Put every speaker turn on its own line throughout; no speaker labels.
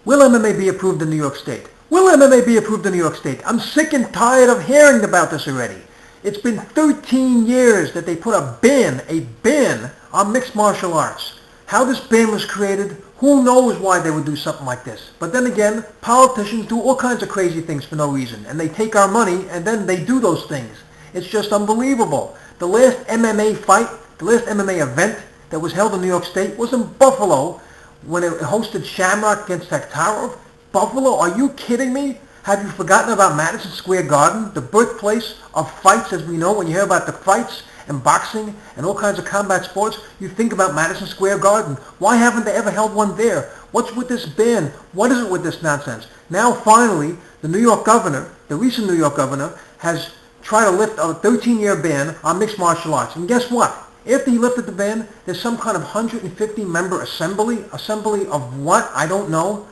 Will MMA be approved in New York State? Will MMA be approved in New York State? I'm sick and tired of hearing about this already. It's been 13 years that they put a ban on mixed martial arts. How this ban was created, who knows why they would do something like this. But then again, politicians do all kinds of crazy things for no reason. And they take our money and then they do those things. It's just unbelievable. The last MMA fight, the last MMA event that was held in New York State was in Buffalo when it hosted Shamrock against Taktarov. Buffalo, are you kidding me? Have you forgotten about Madison Square Garden, the birthplace of fights as we know? When you hear about the fights and boxing and all kinds of combat sports, you think about Madison Square Garden. Why haven't they ever held one there? What's with this ban? What is it with this nonsense? Now finally, the New York governor, the recent New York governor, has tried to lift a 13-year ban on mixed martial arts. And guess what? After he lifted the ban, there's some kind of 150-member assembly. Assembly of what? I don't know.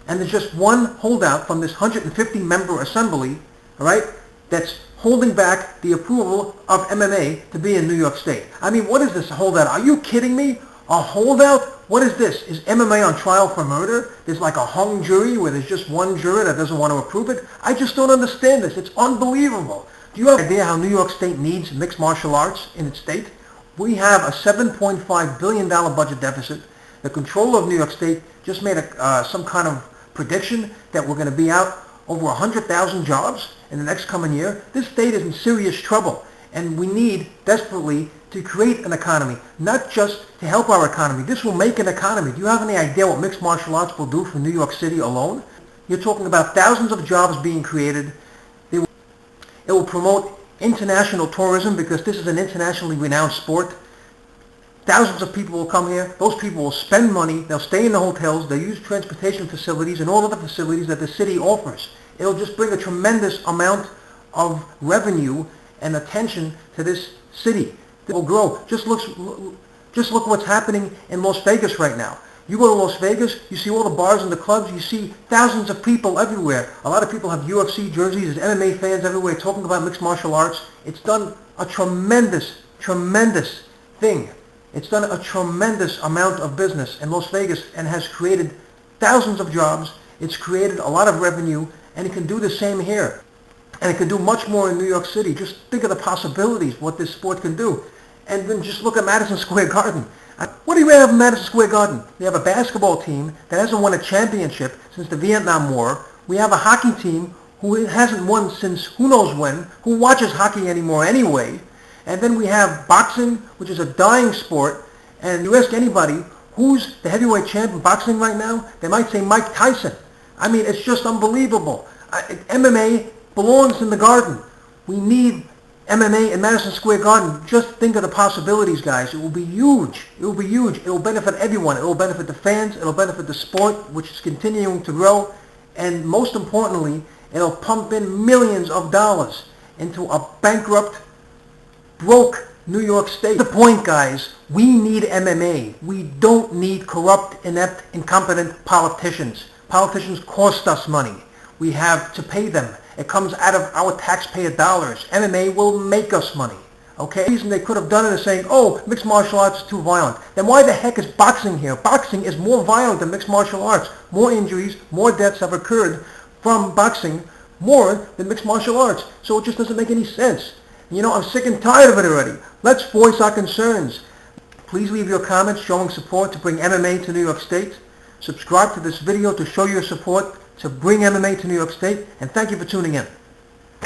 And there's just one holdout from this 150-member assembly, all right, that's holding back the approval of MMA to be in New York State. I mean, what is this holdout? Are you kidding me? A holdout? What is this? Is MMA on trial for murder? There's like a hung jury where there's just one juror that doesn't want to approve it? I just don't understand this. It's unbelievable. Do you have an idea how New York State needs mixed martial arts in its state? We have a $7.5 billion budget deficit. The controller of New York State just made some kind of prediction that we're going to be out over 100,000 jobs in the next coming year. This state is in serious trouble, and we need desperately to create an economy, not just to help our economy. This will make an economy. Do you have any idea what mixed martial arts will do for New York City alone? You're talking about thousands of jobs being created. It will promote international tourism because this is an internationally renowned sport. Thousands of people will come here. Those people will spend money. They'll stay in the hotels. They'll use transportation facilities and all other facilities that the city offers. It'll just bring a tremendous amount of revenue and attention to this city. It will grow. Just look what's happening in Las Vegas right now. You go to Las Vegas, you see all the bars and the clubs, you see thousands of people everywhere. A lot of people have UFC jerseys, there's MMA fans everywhere talking about mixed martial arts. It's done a tremendous thing. It's done a tremendous amount of business in Las Vegas and has created thousands of jobs. It's created a lot of revenue, and it can do the same here. And it can do much more in New York City. Just think of the possibilities, what this sport can do. And then just look at Madison Square Garden. What do you have in Madison Square Garden? We have a basketball team that hasn't won a championship since the Vietnam War. We have a hockey team who hasn't won since who knows when, who watches hockey anymore anyway. And then we have boxing, which is a dying sport. And you ask anybody, who's the heavyweight champ in boxing right now? They might say Mike Tyson. I mean, it's just unbelievable. MMA belongs in the Garden. We need MMA in Madison Square Garden. Just think of the possibilities, guys. It will be huge. It will be huge. It will benefit everyone. It will benefit the fans. It will benefit the sport, which is continuing to grow. And most importantly, it will pump in millions of dollars into a bankrupt, broke New York State. The point, guys, we need MMA. We don't need corrupt, inept, incompetent politicians. Politicians cost us money. We have to pay them. It comes out of our taxpayer dollars. MMA will make us money. Okay? The reason they could have done it is saying, oh, mixed martial arts is too violent. Then why the heck is boxing here? Boxing is more violent than mixed martial arts. More injuries, more deaths have occurred from boxing more than mixed martial arts. So it just doesn't make any sense. You know, I'm sick and tired of it already. Let's voice our concerns. Please leave your comments showing support to bring MMA to New York State. Subscribe to this video to show your support to bring MMA to New York State. And thank you for tuning in.